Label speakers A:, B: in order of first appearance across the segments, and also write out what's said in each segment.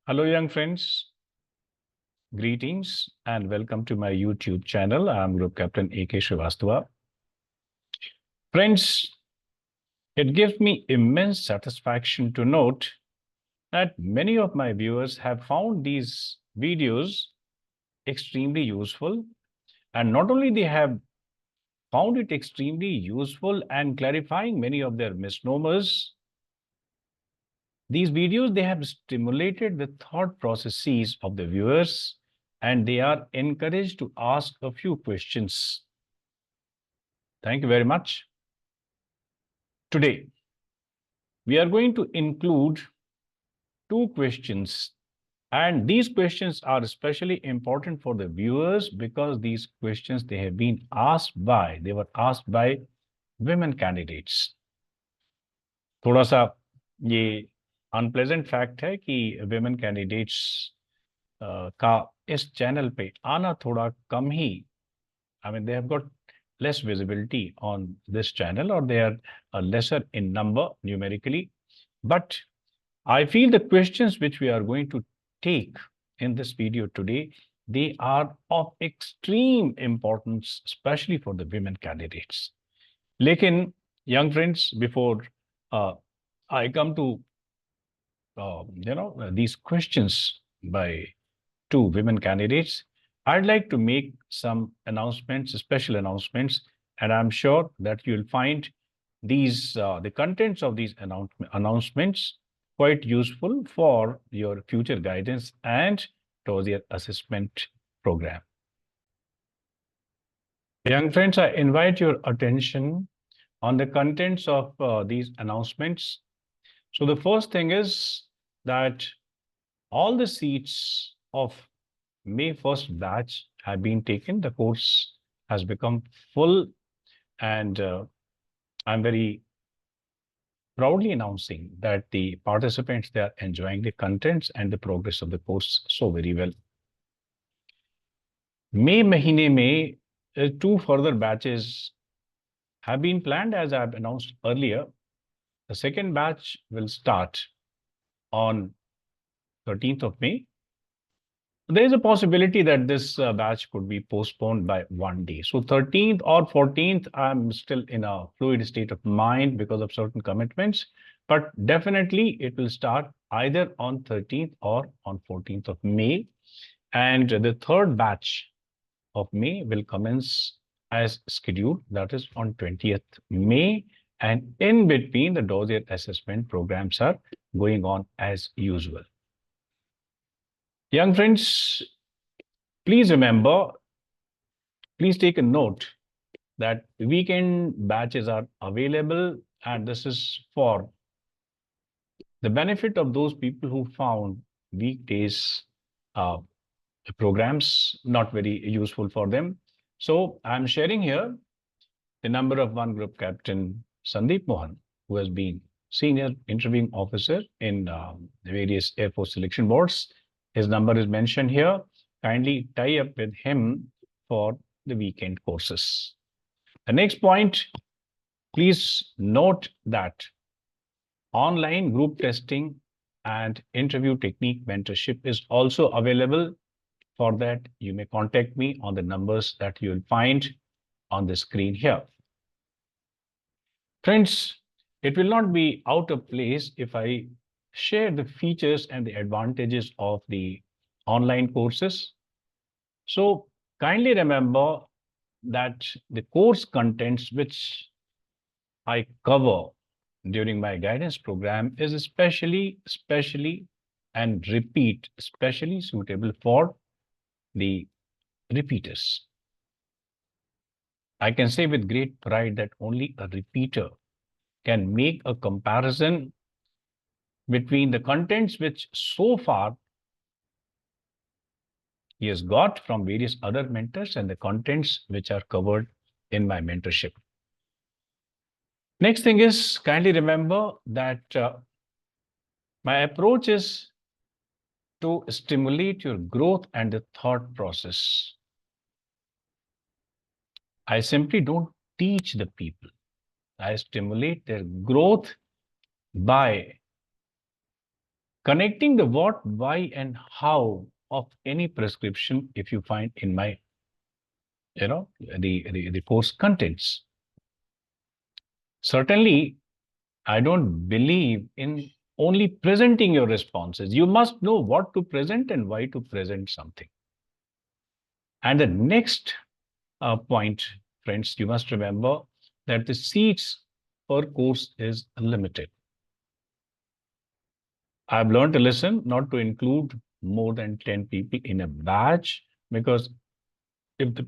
A: Hello, young friends. Greetings and welcome to my YouTube channel. I'm Group Captain A.K. Srivastava. Friends, it gives me immense satisfaction to note that many of my viewers have found these videos extremely useful. And not only they have found it extremely useful and clarifying many of their misnomers, these videos, they have stimulated the thought processes of the viewers and they are encouraged to ask a few questions. Thank you very much. Today, we are going to include two questions, and these questions are especially important for the viewers because these questions they were asked by women candidates. थोड़ा सा ये unpleasant fact है कि women candidates का इस channel पे आना थोड़ा कम ही, I mean, they have got less visibility on this channel, or they are lesser in number numerically. But I feel the questions which we are going to take in this video today, they are of extreme importance, especially for the women candidates. Lekin, young friends, before I come to these questions by two women candidates, I'd like to make some announcements, special announcements, and I'm sure that you'll find these the contents of these announcements quite useful for your future guidance and towards your assessment program. Young friends, I invite your attention on the contents of these announcements. So the first thing is that all the seats of May 1st batch have been taken. The course has become full, and I'm very proudly announcing that the participants, they are enjoying the contents and the progress of the course so very well. May mahine mein, two further batches have been planned, as I've announced earlier. The second batch will start on 13th of May. There is a possibility that this batch could be postponed by one day. So 13th or 14th, I'm still in a fluid state of mind because of certain commitments, but definitely it will start either on 13th or on 14th of May. And the third batch of May will commence as scheduled, that is on 20th May. And in between, the dossier assessment programs are going on as usual. Young friends, please remember, please take a note that weekend batches are available, and this is for the benefit of those people who found weekdays programs not very useful for them. So I'm sharing here the number of one group captain Sandeep Mohan, who has been senior interviewing officer in various Air Force selection boards. His number is mentioned here. Kindly tie up with him for the weekend courses. The next point, please note that online group testing and interview technique mentorship is also available. For that, you may contact me on the numbers that you will find on the screen here. Friends, it will not be out of place if I share the features and the advantages of the online courses. So kindly remember that the course contents which I cover during my guidance program is especially suitable for the repeaters. I can say with great pride that only a repeater can make a comparison between the contents which so far he has got from various other mentors and the contents which are covered in my mentorship. Next thing is, kindly remember that my approach is to stimulate your growth and the thought process. I simply don't teach the people. I stimulate their growth by connecting the what, why, and how of any prescription if you find in my, the course contents. Certainly, I don't believe in only presenting your responses. You must know what to present and why to present something. And the next point, friends, you must remember that the seats per course is limited. I've learned to listen not to include more than 10 people in a batch, because if the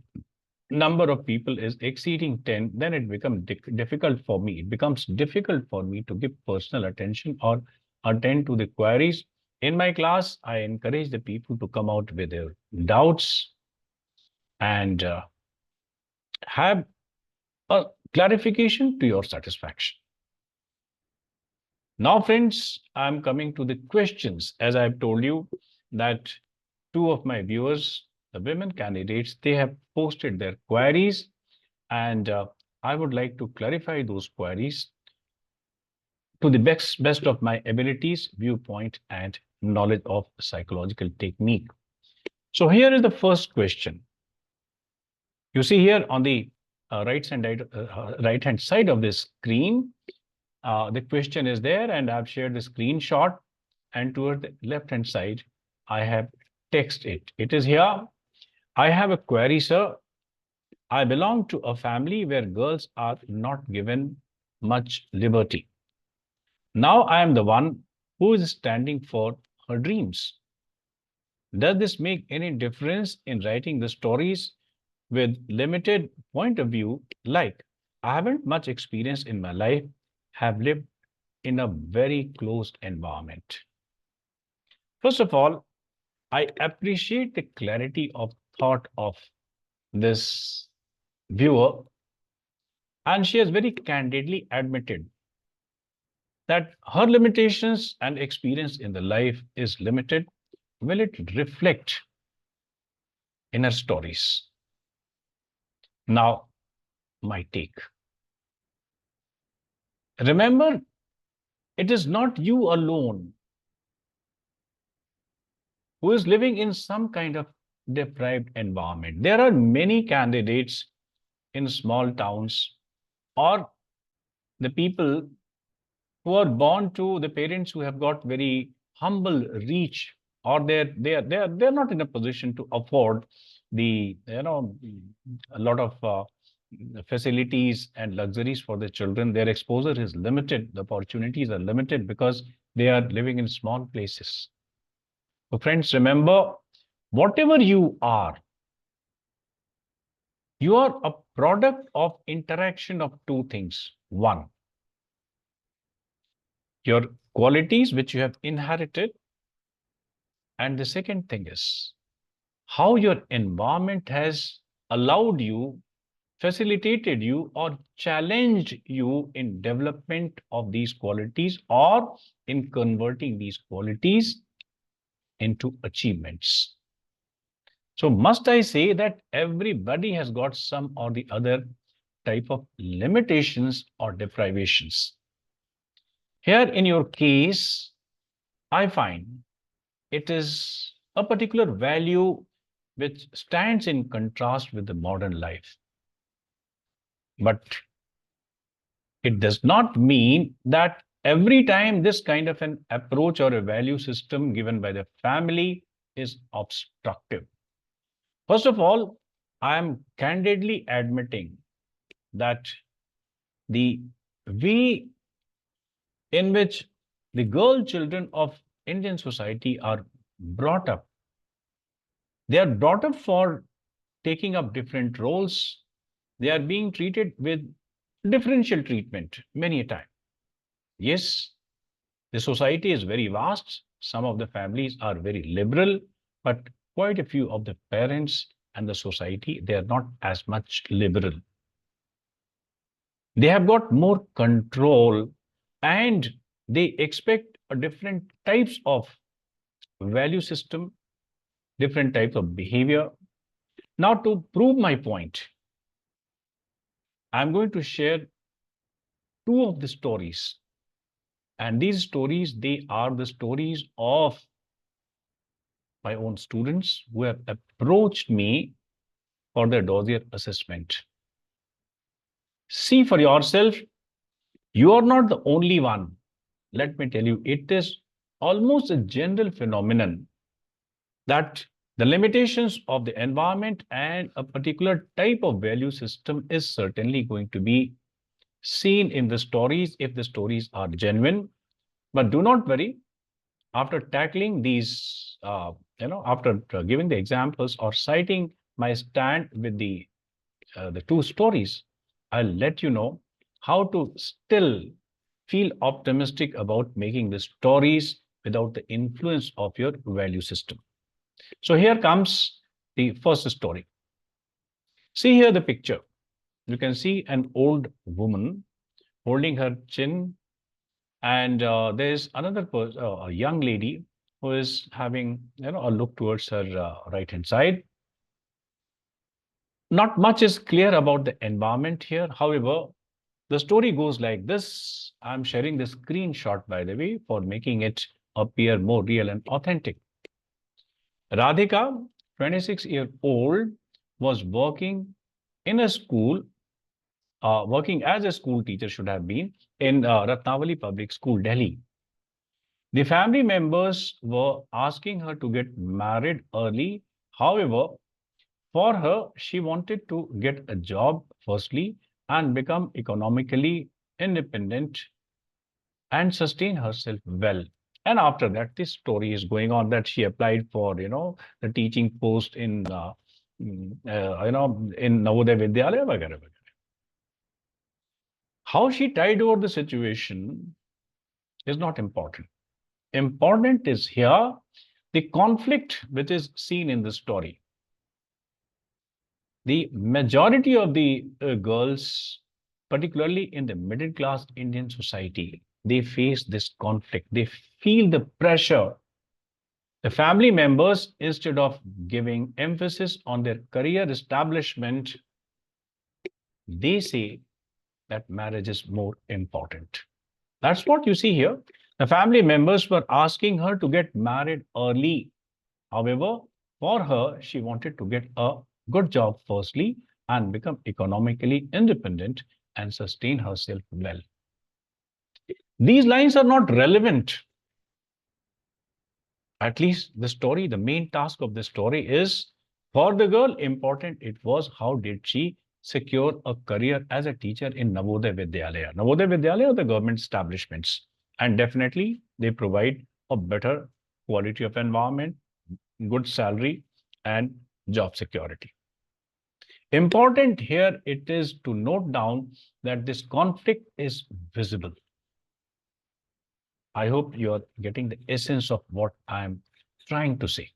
A: number of people is exceeding 10, then it becomes difficult for me. It becomes difficult for me to give personal attention or attend to the queries. In my class, I encourage the people to come out with their doubts and have a clarification to your satisfaction. Now, friends, I'm coming to the questions. As I've told you that two of my viewers, the women candidates, they have posted their queries, and I would like to clarify those queries to the best of my abilities, viewpoint, and knowledge of psychological technique. So here is the first question. You see here on the right hand side of this screen, the question is there, and I've shared the screenshot. And toward the left hand side, I have text it. It is here. I have a query, sir. I belong to a family where girls are not given much liberty. Now I am the one who is standing for her dreams. Does this make any difference in writing the stories with limited point of view? Like, I haven't much experience in my life, have lived in a very closed environment. First of all, I appreciate the clarity of thought of this viewer, and she has very candidly admitted that her limitations and experience in the life is limited. Will it reflect in her stories? Now, my take. Remember, it is not you alone who is living in some kind of deprived environment. There are many candidates in small towns, or the people who are born to the parents who have got very humble reach, or they're not in a position to afford the a lot of facilities and luxuries for their children. Their exposure is limited, the opportunities are limited because they are living in small places. So friends, remember, whatever you are a product of interaction of two things. One, your qualities which you have inherited. And the second thing is how your environment has allowed you, facilitated you, or challenged you in development of these qualities, or in converting these qualities into achievements. So must I say that everybody has got some or the other type of limitations or deprivations? Here in your case, I find it is a particular value which stands in contrast with the modern life. But it does not mean that every time this kind of an approach or a value system given by the family is obstructive. First of all, I am candidly admitting that the way in which the girl children of Indian society are brought up, they are brought up for taking up different roles. They are being treated with differential treatment many a time. Yes, the society is very vast. Some of the families are very liberal, but quite a few of the parents and the society, they are not as much liberal. They have got more control, and they expect a different types of value system, different types of behavior. Now, to prove my point, I'm going to share two of the stories. And these stories, they are the stories of my own students who have approached me for their dossier assessment. See for yourself, you are not the only one. Let me tell you, it is almost a general phenomenon that the limitations of the environment and a particular type of value system is certainly going to be seen in the stories if the stories are genuine. But do not worry, after tackling these, after giving the examples or citing my stand with the two stories, I'll let you know how to still feel optimistic about making the stories without the influence of your value system. So here comes the first story. See here the picture. You can see an old woman holding her chin, and there's another person, a young lady, who is having a look towards her right hand side. Not much is clear about the environment here. However, the story goes like this. I'm sharing the screenshot, by the way, for making it appear more real and authentic. Radhika, 26-year-old, was working in a school, working as a school teacher, should have been, in Ratnavali Public School, Delhi. The family members were asking her to get married early. However, for her, she wanted to get a job firstly and become economically independent and sustain herself well. And after that, this story is going on that she applied for, the teaching post in, in Navodaya Vidyalaya, vagara, vagara. How she tied over the situation is not important. Important is here the conflict which is seen in the story. The majority of the girls, particularly in the middle class Indian society, they face this conflict. They feel the pressure. The family members, instead of giving emphasis on their career establishment, they say that marriage is more important. That's what you see here. The family members were asking her to get married early. However, for her, she wanted to get a good job firstly and become economically independent and sustain herself well. These lines are not relevant. At least the story, the main task of the story is for the girl, important it was how did she secure a career as a teacher in Navodaya Vidyalaya. Navodaya Vidyalaya are the government establishments, and definitely they provide a better quality of environment, good salary, and job security. Important here it is to note down that this conflict is visible. I hope you are getting the essence of what I'm trying to say.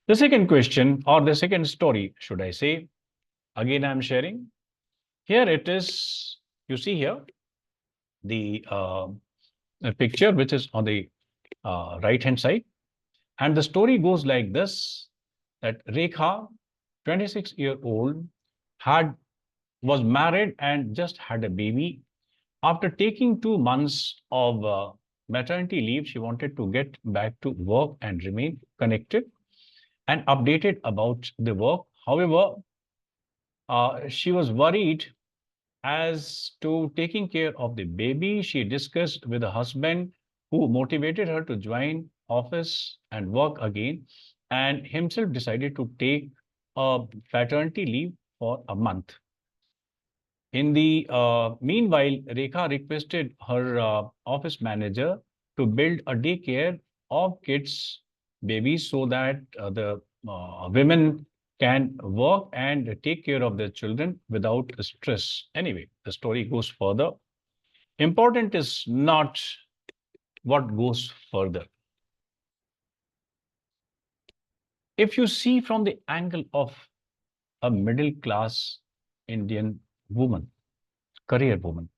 A: The second question, or the second story, should I say, again I'm sharing. Here it is, you see here, the picture which is on the right-hand side. And the story goes like this, that Rekha, 26-year-old, was married and just had a baby. After taking 2 months of maternity leave, she wanted to get back to work and remain connected and updated about the work. However, she was worried as to taking care of the baby. She discussed with her husband, who motivated her to join office and work again, and himself decided to take a paternity leave for a month. In the meanwhile, Rekha requested her office manager to build a daycare of kids, babies, so that the women can work and take care of their children without stress. Anyway, the story goes further. Important is not what goes further. If you see from the angle of a middle class Indian woman, career woman,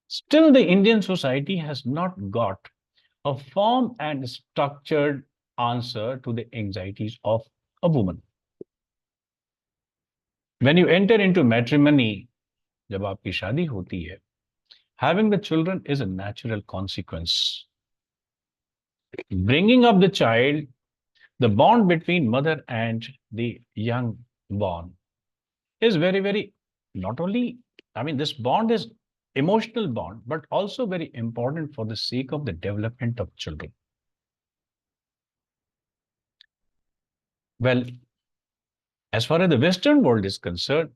A: still the Indian society has not got a firm and structured answer to the anxieties of a woman. When you enter into matrimony, जब आपकी शादी होती है, Having the children is a natural consequence. Bringing up the child, the bond between mother and the young born is very, very not only, I mean, this bond is emotional bond, but also very important for the sake of the development of children. Well, as far as the Western world is concerned,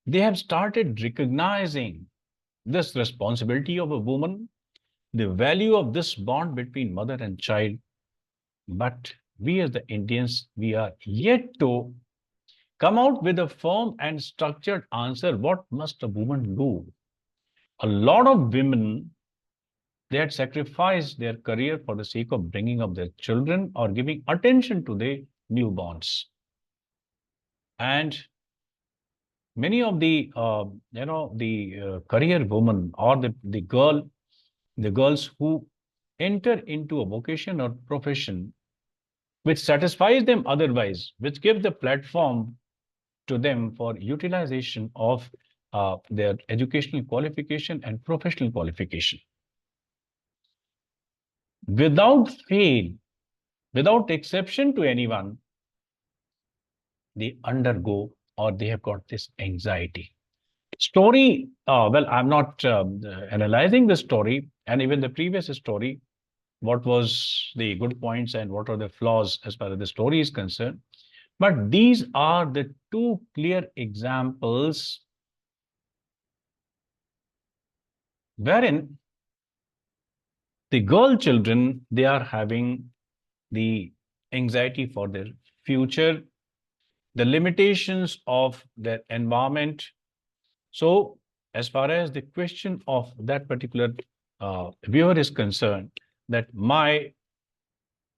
A: they have started recognizing this responsibility of a woman, the value of this bond between mother and child. But we as the Indians, we are yet to come out with a firm and structured answer. What must a woman do? A lot of women, they had sacrificed their career for the sake of bringing up their children or giving attention to their newborns. And many of the career women or the girls who enter into a vocation or profession which satisfies them otherwise, which gives the platform to them for utilization of their educational qualification and professional qualification. Without fail, without exception to anyone, they undergo or they have got this anxiety. Story, well, I'm not analyzing the story and even the previous story, what was the good points and what are the flaws as far as the story is concerned. But these are the two clear examples wherein the girl children, they are having the anxiety for their future, the limitations of their environment. So as far as the question of that particular viewer is concerned, that my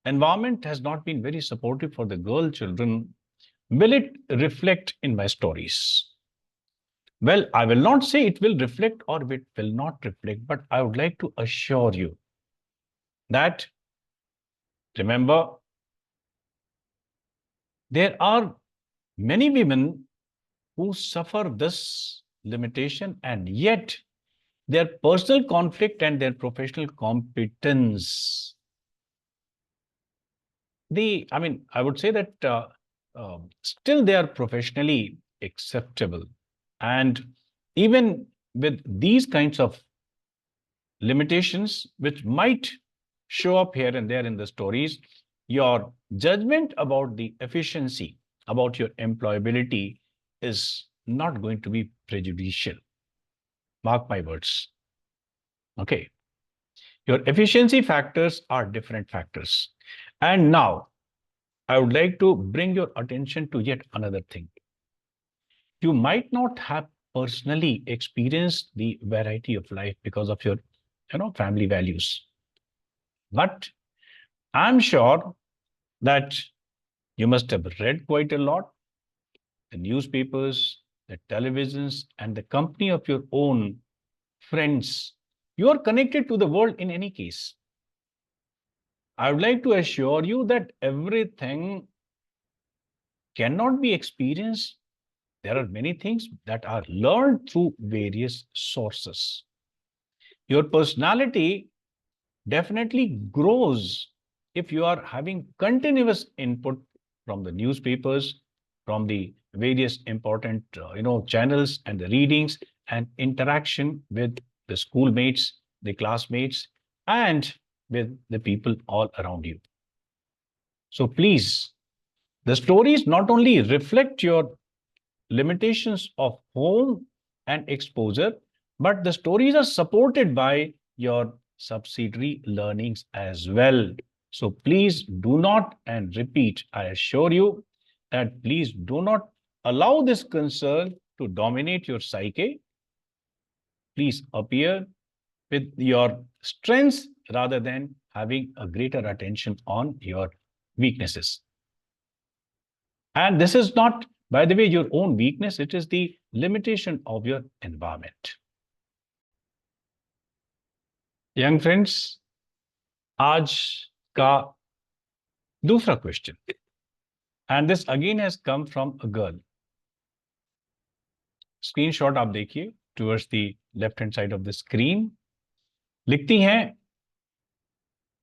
A: environment has not been very supportive for the girl children, will it reflect in my stories? Well, I will not say it will reflect or it will not reflect, but I would like to assure you that, remember, there are many women who suffer this limitation and yet their personal conflict and their professional competence, I would say that still they are professionally acceptable. And even with these kinds of limitations, which might show up here and there in the stories, your judgment about the efficiency, about your employability is not going to be prejudicial. Mark my words. Okay. Your efficiency factors are different factors. And now I would like to bring your attention to yet another thing. You might not have personally experienced the variety of life because of your, family values. But I'm sure that you must have read quite a lot, the newspapers, the televisions, and the company of your own friends. You are connected to the world in any case. I would like to assure you that everything cannot be experienced. There are many things that are learned through various sources. Your personality definitely grows if you are having continuous input from the newspapers, from the various important channels and the readings and interaction with the schoolmates, the classmates, and with the people all around you. So please, the stories not only reflect your limitations of home and exposure, but the stories are supported by your subsidiary learnings as well. So please do not, and repeat, I assure you that please do not allow this concern to dominate your psyche. Please appear with your strengths rather than having a greater attention on your weaknesses. And this is not, by the way, your own weakness, it is the limitation of your environment. Young friends, आज का दूसरा question, and this again has come from a girl. Screenshot आप देखिए. Towards the left hand side of the screen. लिखती हैं,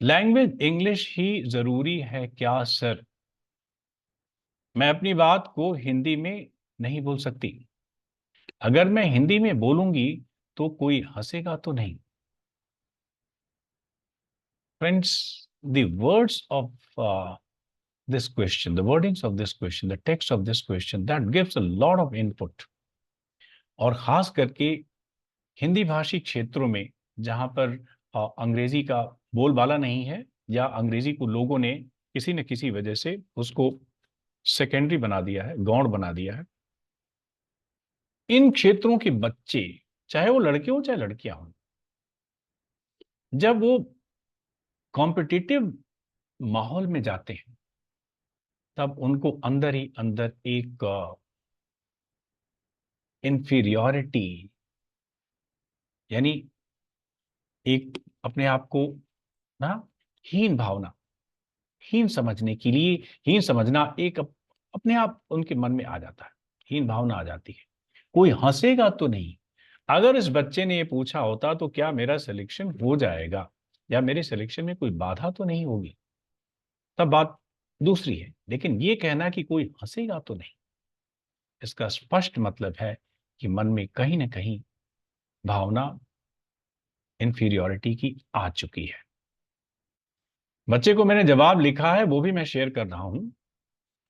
A: language English ही जरूरी है क्या सर? मैं अपनी बात को हिंदी में नहीं बोल सकती। अगर मैं हिंदी में बोलूंगी तो कोई हंसेगा तो नहीं। Friends, the words of this question, the wordings of this question, the text of this question, that gives a lot of input। और खास करके हिंदी भाषी क्षेत्रों में जहां पर अंग्रेजी का बोलबाला नहीं है, या अंग्रेजी को लोगों ने किसी न किसी वजह से उसको सेकेंडरी बना दिया है, गौण बना दिया है, इन क्षेत्रों के बच्चे, चाहे वो लड़के हो चाहे लड़कियां हो, जब वो कॉम्पिटिटिव माहौल में जाते हैं तब उनको अंदर ही अंदर एक इंफीरियोरिटी, यानी एक अपने आप को ना हीन भावना, हीन समझने के लिए, हीन समझना एक अपने आप उनके मन में आ जाता है, हीन भावना आ जाती है। कोई हंसेगा तो नहीं। अगर इस बच्चे ने ये पूछा होता तो क्या मेरा सिलेक्शन हो जाएगा, या मेरे सिलेक्शन में कोई बाधा तो नहीं होगी, तब बात दूसरी है। लेकिन ये कहना कि कोई हंसेगा तो नहीं, इसका स्पष्ट मतलब है कि मन में कहीं ना कहीं भावना इंफीरियोरिटी की आ चुकी है। बच्चे को मैंने जवाब लिखा है, वो भी मैं शेयर कर रहा हूं।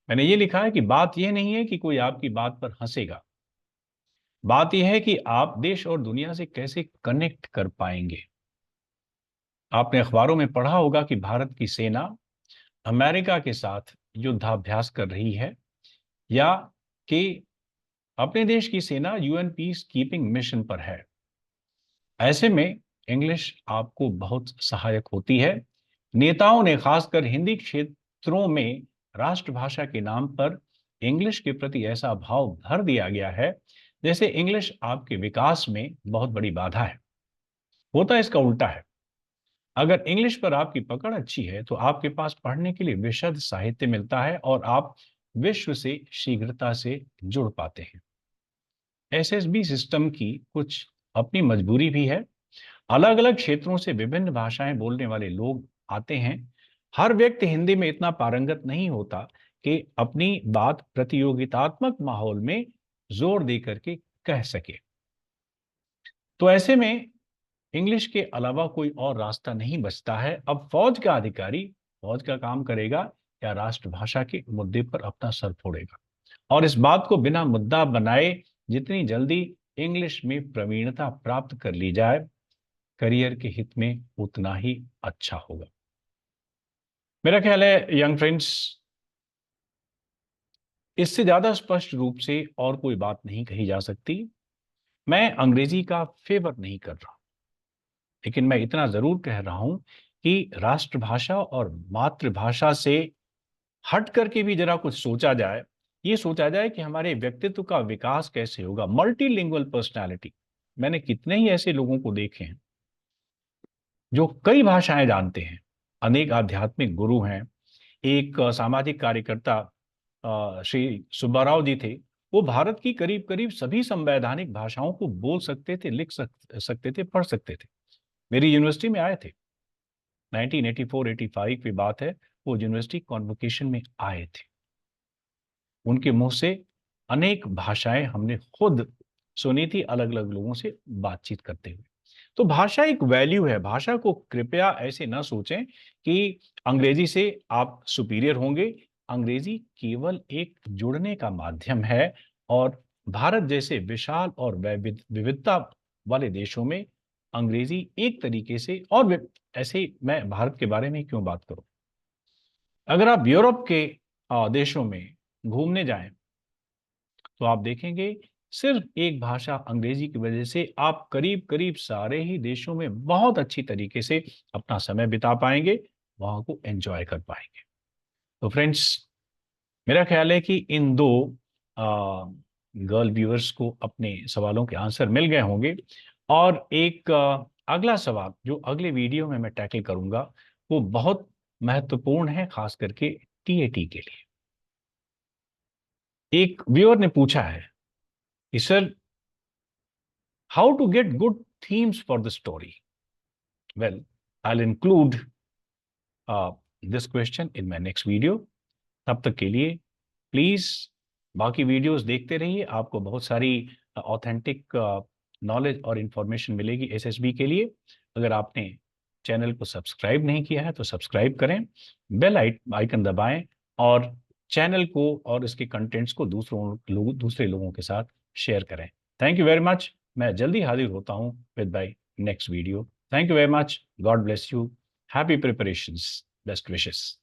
A: मैंने ये लिखा है कि बात यह नहीं है कि कोई आपकी बात पर हंसेगा, बात यह है कि आप देश और दुनिया से कैसे कनेक्ट कर पाएंगे। आपने अखबारों में पढ़ा होगा कि भारत की सेना अमेरिका के साथ युद्धाभ्यास कर रही है, या कि अपने देश की सेना यूएन पीस कीपिंग मिशन पर है। ऐसे में इंग्लिश आपको बहुत सहायक होती है। नेताओं ने खासकर हिंदी क्षेत्रों में राष्ट्रभाषा के नाम पर इंग्लिश के प्रति ऐसा भाव भर दिया गया है जैसे इंग्लिश आपके विकास में बहुत बड़ी बाधा है। होता इसका उल्टा है। अगर इंग्लिश पर आपकी पकड़ अच्छी है तो आपके पास पढ़ने के लिए विशद साहित्य मिलता है और आप विश्व से शीघ्रता से जुड़ पाते हैं। एसएसबी सिस्टम की कुछ अपनी मजबूरी भी है। अलग अलग क्षेत्रों से विभिन्न भाषाएं बोलने वाले लोग आते हैं। हर व्यक्ति हिंदी में इतना पारंगत नहीं होता कि अपनी बात प्रतियोगितात्मक माहौल में जोर दे करके कह सके। तो ऐसे में इंग्लिश के अलावा कोई और रास्ता नहीं बचता है। अब फौज का अधिकारी फौज का काम करेगा या राष्ट्रभाषा के मुद्दे पर अपना सर फोड़ेगा, और इस बात को बिना मुद्दा बनाए जितनी जल्दी इंग्लिश में प्रवीणता प्राप्त कर ली जाए, करियर के हित में उतना ही अच्छा होगा। मेरा ख्याल है यंग फ्रेंड्स, इससे ज्यादा स्पष्ट रूप से और कोई बात नहीं कही जा सकती। मैं अंग्रेजी का फेवर नहीं कर रहा, लेकिन मैं इतना जरूर कह रहा हूं कि राष्ट्रभाषा और मातृभाषा से हट करके भी जरा कुछ सोचा जाए। ये सोचा जाए कि हमारे व्यक्तित्व का विकास कैसे होगा। मल्टीलिंगुअल पर्सनालिटी, मैंने कितने ही ऐसे लोगों को देखे हैं जो कई भाषाएं जानते हैं, अनेक आध्यात्मिक गुरु हैं। एक सामाजिक कार्यकर्ता श्री सुब्बाराव जी थे। वो भारत की करीब करीब सभी संवैधानिक भाषाओं को बोल सकते थे, सकते थे, पढ़ सकते थे। मेरी यूनिवर्सिटी में आए थे, 1984-85 की बात है। वो यूनिवर्सिटी कॉन्वोकेशन में आए थे। उनके मुंह से अनेक भाषाएं हमने खुद सुनी थी, अलग अलग लोगों से बातचीत करते हुए। तो भाषा एक वैल्यू है। भाषा को कृपया ऐसे ना सोचें कि अंग्रेजी से आप सुपीरियर होंगे। अंग्रेजी केवल एक जुड़ने का माध्यम है, और भारत जैसे विशाल और विविधता वाले देशों में अंग्रेजी एक तरीके से, और ऐसे मैं भारत के बारे में क्यों बात करूं, अगर आप यूरोप के देशों में घूमने जाएं तो आप देखेंगे सिर्फ एक भाषा अंग्रेजी की वजह से आप करीब करीब सारे ही देशों में बहुत अच्छी तरीके से अपना समय बिता पाएंगे, वहां को एंजॉय कर पाएंगे। तो फ्रेंड्स, मेरा ख्याल है कि इन दो गर्ल व्यूअर्स को अपने सवालों के आंसर मिल गए होंगे। और एक अगला सवाल जो अगले वीडियो में मैं टैकल करूंगा वो बहुत महत्वपूर्ण है, खास करके टीएटी के लिए। एक व्यूअर ने पूछा है कि sir, How to get good themes for the story? Well, I'll include this question in my next video. तब तक के लिए प्लीज बाकी वीडियोस देखते रहिए, आपको बहुत सारी ऑथेंटिक नॉलेज और इंफॉर्मेशन मिलेगी एसएसबी के लिए। अगर आपने चैनल को सब्सक्राइब नहीं किया है तो सब्सक्राइब करें, बेल आइकन दबाएं और चैनल को और इसके कंटेंट्स को दूसरे लोगों के साथ शेयर करें। Thank you very much. मैं जल्दी हाजिर होता हूं with by next video. Thank you very much. God bless you. Happy preparations. Best wishes.